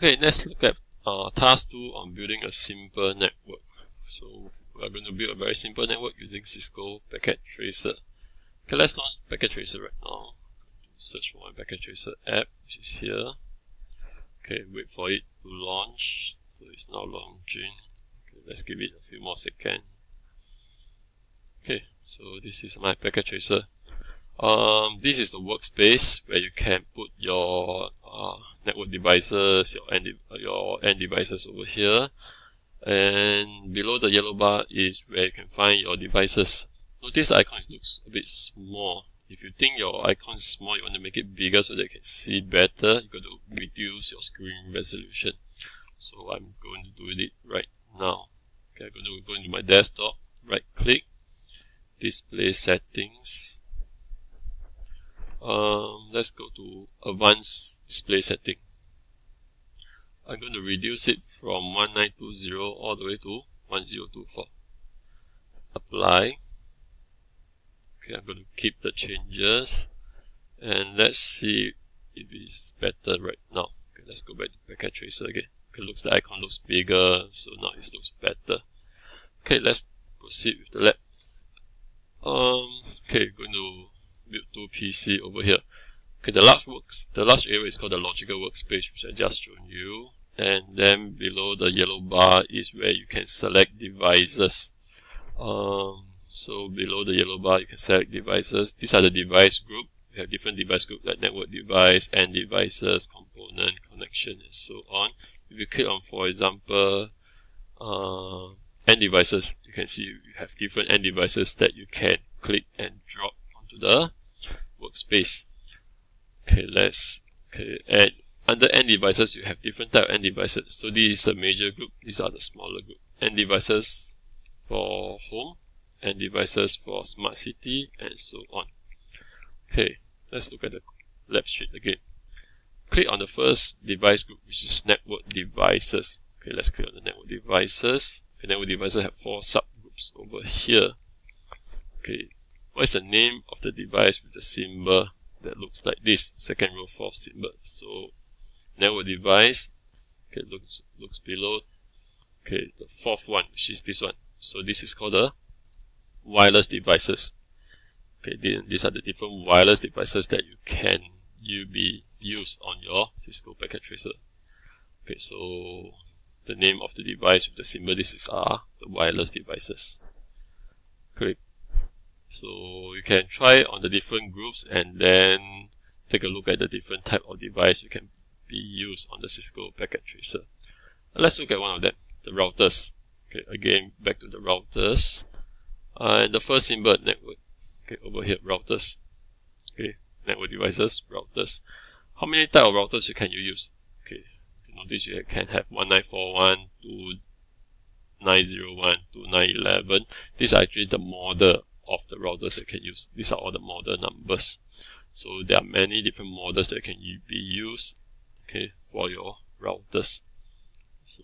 Okay, let's look at task 2 on building a simple network. So we're going to build a very simple network using Cisco Packet Tracer. Okay, let's launch Packet Tracer right now. Search for my Packet Tracer app, which is here. Okay, wait for it to launch. So it's now launching. Okay, let's give it a few more seconds. Okay, so this is my Packet Tracer. This is the workspace where you can put your network devices, your end devices over here, and below the yellow bar is where you can find your devices. Notice the icon looks a bit small. If you think your icon is small, you want to make it bigger so that you can see better, you got to reduce your screen resolution. So I'm going to do it right now. Okay, I'm going to go into my desktop, right click, display settings. Let's go to advanced display setting. I'm going to reduce it from 1920 all the way to 1024. Apply. Okay, I'm going to keep the changes and let's see if it's better right now. Okay, let's go back to Packet Tracer again. Okay, looks the icon looks bigger, so now it looks better. Okay, let's proceed with the lab. Okay, going to build 2 PC over here. Okay, the large area is called the logical workspace, which I just shown you. And then below the yellow bar is where you can select devices. So below the yellow bar, you can select devices. These are the device group. We have different device group like network device, end devices, component, connection, and so on. If you click on, for example, end devices, you can see you have different end devices that you can click and drop onto the workspace. Okay, and under end devices, you have different type of end devices. So this is the major group, these are the smaller group. End devices for home, end devices for smart city, and so on. Okay, let's look at the lab sheet again. Click on the first device group, which is network devices. Okay, let's click on the network devices. Okay, network devices have 4 subgroups over here. Okay, what is the name of the device with the symbol that looks like this? Second row, 4th symbol. So network device. Okay, looks below. Okay, the 4th one, which is this one. So this is called the wireless devices. Okay, these are the different wireless devices that you be used on your Cisco Packet Tracer. Okay, so the name of the device with the symbol, this is the wireless devices. Okay, so you can try on the different groups and then take a look at the different type of device you can be used on the Cisco Packet Tracer. Let's look at one of them, the routers. Okay, again, back to the routers. And the first symbol, network. Okay, over here, routers. Okay, network devices, routers. How many type of routers can you use? Okay, notice you can have 1941, 2901, 2911. These are actually the model of the routers you can use. These are all the model numbers. So there are many different models that can be used, okay, for your routers. So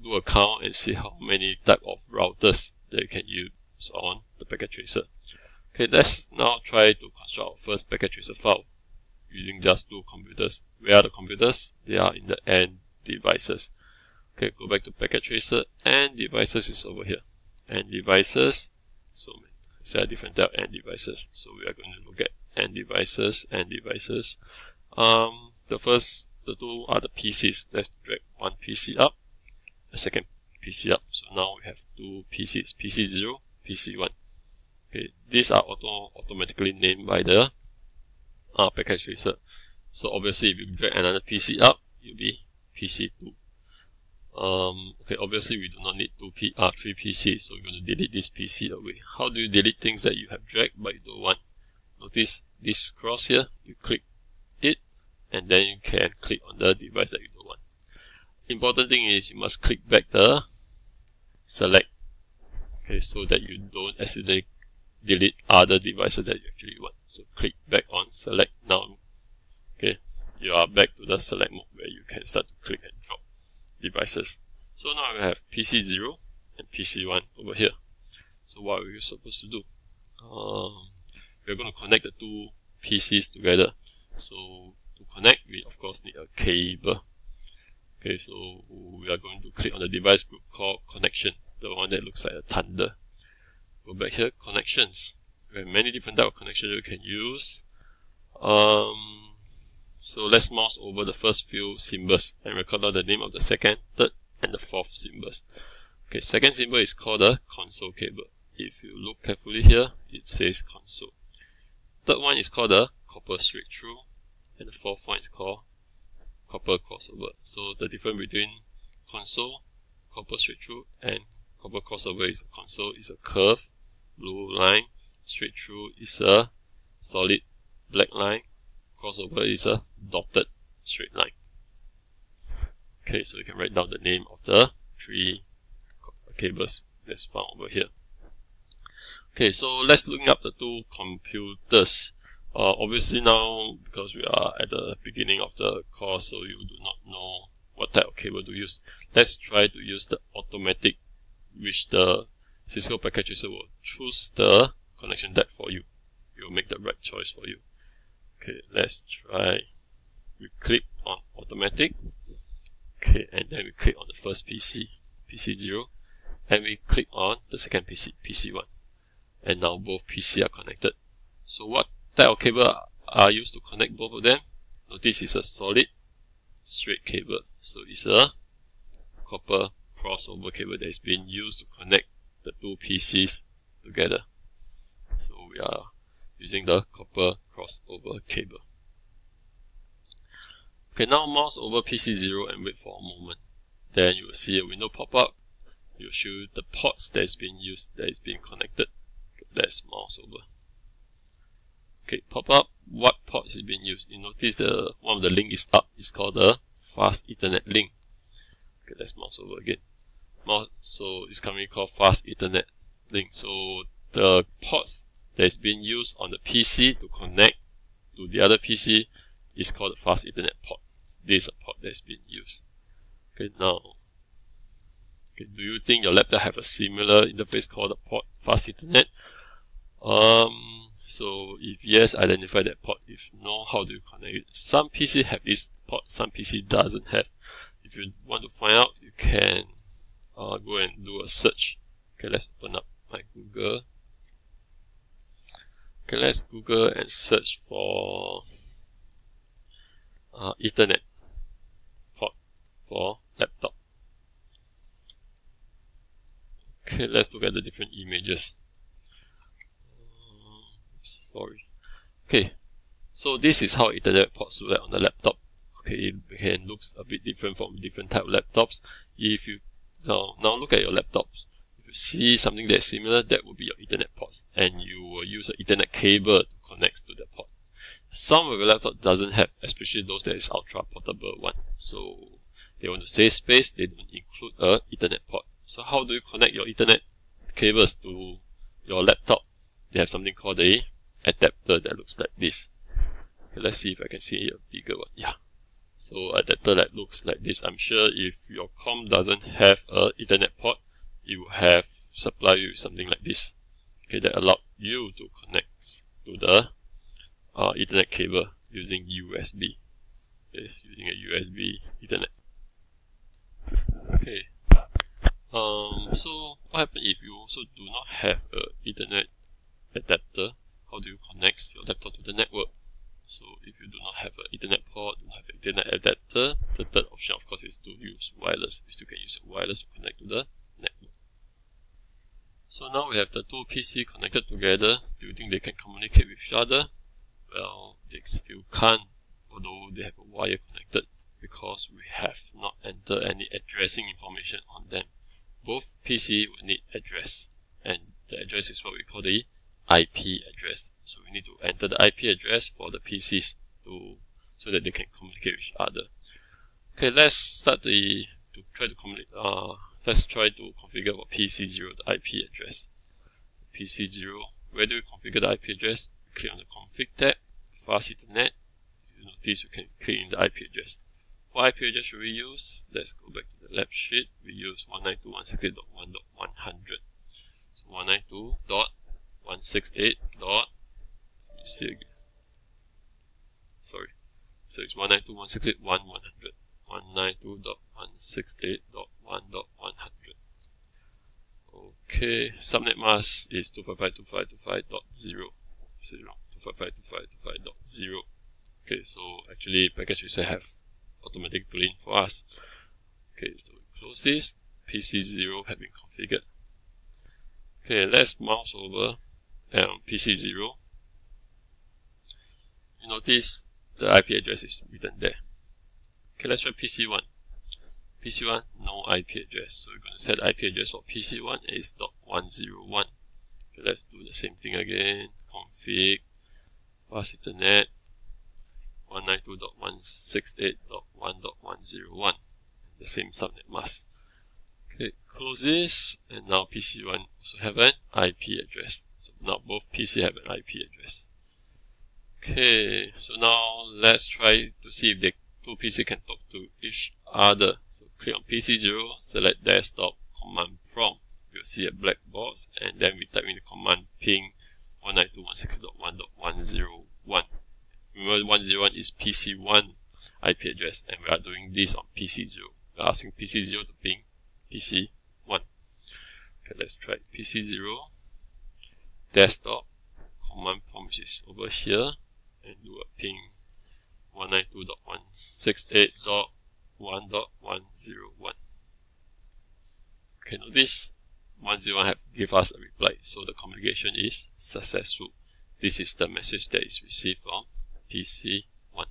do a count and see how many type of routers that you can use on the Packet Tracer. Okay, let's now try to construct our first Packet Tracer file using just 2 computers. Where are the computers? They are in the end devices. Okay, go back to Packet Tracer. End devices is over here. End devices. So there are different type of end devices. So we are going to look at end devices. End devices. The 2 are the PCs. Let's drag one PC up, the second PC up. So now we have 2 PCs, PC0, PC1. Okay, these are automatically named by the Packet Tracer. So obviously, if you drag another PC up, you'll be PC2. Okay, obviously we do not need 3 PCs, so we're going to delete this PC away. How do you delete things that you have dragged but you don't want? Notice this cross here, you click it, and then you can click on the device that you don't want. Important thing is you must click back the select, okay, so that you don't accidentally delete other devices that you actually want. So click back on select now. Okay, you are back to the select mode where you can start to click and drop devices. So now we have PC0 and PC1 over here. So what are we supposed to do? We're going to connect the 2 PCs together. So to connect, we of course course need a cable. Okay, so we are going to click on the device group called connection, the one that looks like a thunder. Go back here, connections. We have many different types of connections we can use. So let's mouse over the first few symbols and record out the name of the second, third, and the fourth symbols. Okay, second symbol is called the console cable. If you look carefully here, it says console. Third one is called the copper straight through, and the fourth one is called copper crossover. So the difference between console, copper straight through, and copper crossover is console is a curved blue line, straight through is a solid black line, crossover is a dotted straight line. Okay, so you can write down the name of the three cables that's found over here. Okay, so let's look up the two computers. Obviously now, because we are at the beginning of the course, so you do not know what type of cable to use. Let's try to use the automatic, which the Cisco Packet Tracer will choose the connection type for you. It will make the right choice for you. Okay, let's try. We click on automatic. Okay, and then we click on the first PC, PC0, and we click on the second PC, PC1. And now both PC are connected. So what type of cable are used to connect both of them? Notice it's a solid straight cable. So it's a copper crossover cable that is being used to connect the two PCs together. So we are using the copper crossover cable. Okay, now mouse over PC0 and wait for a moment. Then you will see a window pop up. It will show you the ports that is being used, that is being connected. Let's mouse over. Okay, pop up. What port is being used? You notice the one of the link is up. It's called the Fast Ethernet link. Okay, let's mouse over again. So it's commonly called Fast Ethernet link. So the ports that is being used on the PC to connect to the other PC is called the Fast Ethernet port. This is a port that is being used. Okay, now, do you think your laptop have a similar interface called the port Fast Ethernet? So if yes, identify that port. If no, how do you connect it? Some PC have this port, some PC doesn't have. If you want to find out, you can go and do a search. Okay, let's open up my Google. Okay, let's Google and search for Ethernet port for laptop. Okay, let's look at the different images. Sorry. Okay, so this is how Ethernet ports look like on the laptop. Okay, it can look a bit different from different type of laptops. If you now look at your laptops, if you see something that's similar, that will be your Ethernet ports, and you will use an Ethernet cable to connect to the port. Some of your laptop doesn't have, especially those that is ultra portable one. So they want to save space, they don't include a Ethernet port. So how do you connect your Ethernet cables to your laptop? They have something called a adapter that looks like this. Okay, let's see if I can see a bigger one. Yeah. So adapter that looks like this. I'm sure if your COM doesn't have a Ethernet port, it will have supply you with something like this. Okay, that allow you to connect to the Ethernet cable using USB. Okay, using a USB Ethernet. Okay. So what happens if you also do not have a Ethernet adapter? How do you connect your laptop to the network? So if you do not have an Ethernet port, do not have an Ethernet adapter, the third option of course is to use wireless. You still can use wireless to connect to the network. So now we have the two PC connected together. Do you think they can communicate with each other? Well, they still can't, although they have a wire connected, because we have not entered any addressing information on them. Both PC will need address, and the address is what we call the IP address. So we need to enter the IP address for the PCs so that they can communicate with each other. Okay, let's try to configure for PC0 the IP address. PC0, where do we configure the IP address? Click on the config tab, Fast Ethernet. You notice you can click in the IP address. What IP address should we use? Let's go back to the lab sheet. We use 192.168.1.100. So 192.168. Let me see again. Sorry. So it's 192.168.1.100. 192.168.1.100. Okay, subnet mask is 255.25.25.0. 255.25.25.0. Okay, so actually packet tracer have automatic pulling for us. Okay, so we close this. PC0 have been configured. Okay, let's mouse over PC0. You notice the IP address is written there. Okay, let's try PC1. PC1, no IP address. So we're going to set the IP address for PC1 is .101. Okay, let's do the same thing again. Config, fast Ethernet, 192.168.1.101. The same subnet mask. Okay, close this, and now PC1 also have an IP address. So now both PC have an IP address. Okay, so now let's try to see if the two PC can talk to each other. So click on PC0, select desktop, command prompt. You'll see a black box, and then we type in the command ping 192.168.1.101. Remember, 101 is PC1 IP address, and we are doing this on PC0. We're asking PC0 to ping PC1. Okay, let's try PC0, desktop, command prompt is over here, and do a ping 192.168.1.101. Okay, notice 101 have give us a reply, so the communication is successful. This is the message that is received from PC1.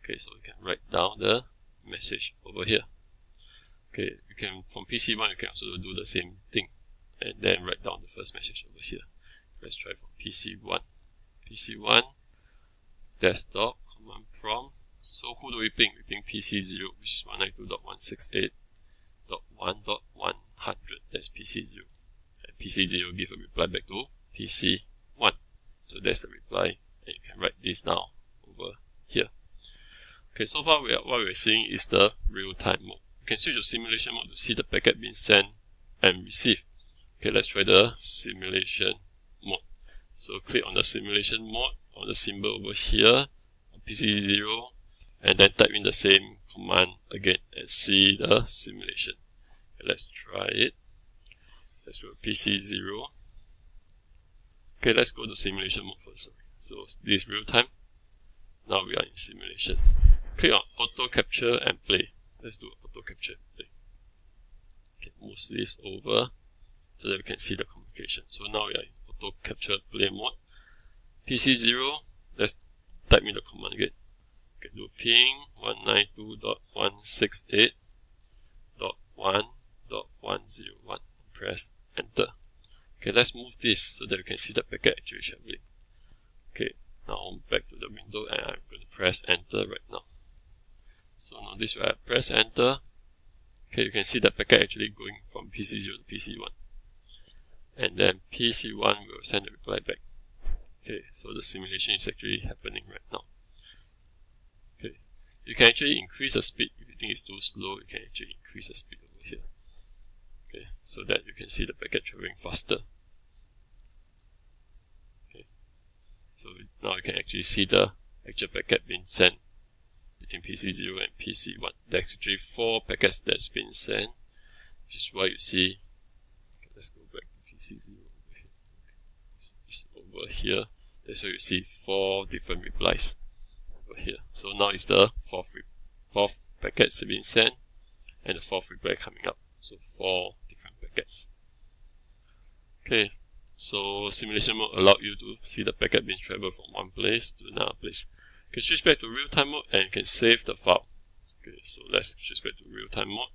Okay, so we can write down the message over here. Okay, you can from PC1 you can also do the same thing, and then write down the first message over here. Let's try from PC1. PC1, desktop, command prompt. So who do we ping? We ping PC0, which is 192.168.1.100. That's PC0. And PC0 give a reply back to PC1. So that's the reply, and you can write this down over here. Okay, so far what we're seeing is the real-time mode. You can switch to simulation mode to see the packet being sent and received. Okay, let's try the simulation mode. So click on the simulation mode on the symbol over here on PC0, and then type in the same command again and see the simulation. Okay, let's try it. Let's go to PC0. Okay, let's go to simulation mode first. Sorry. So this is real time. Now we are in simulation. Click on auto capture and play. Let's do auto capture and play. Okay, move this over so that we can see the communication. So now we are in auto capture play mode. PC0, let's type in the command again. Okay, do ping 192.168.1.101. Press enter. Okay, let's move this so that we can see the packet actually traveling. Okay, now back to the window, and I'm going to press enter right now. So now this way I press enter. Okay, you can see the packet actually going from PC0 to PC1. And then PC1 will send a reply back. Okay, so the simulation is actually happening right now. Okay, you can actually increase the speed. If you think it's too slow, you can actually increase the speed over here. Okay, so that you can see the packet traveling faster. Okay, so now you can actually see the actual packet being sent between PC0 and PC1. There's actually 4 packets that's been sent, which is why you see. Okay, let's go back to PC0 over here. It's over here. That's why you see 4 different replies over here. So now it's the fourth packets being sent, and the 4th reply coming up. So 4 different packets. Okay, so simulation mode allows you to see the packet being traveled from one place to another place. You can switch back to real-time mode and you can save the file. Okay, so let's switch back to real-time mode.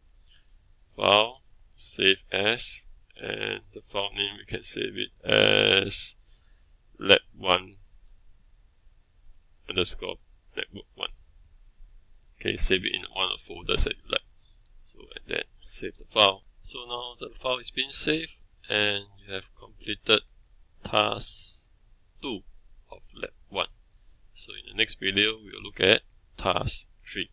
File, save as, and the file name we can save it as lab1 underscore network1. Okay, save it in one of the folders that you like. So and then save the file. So now the file is being saved, and you have completed task 2 of lab 1. So in the next video, we will look at task 3.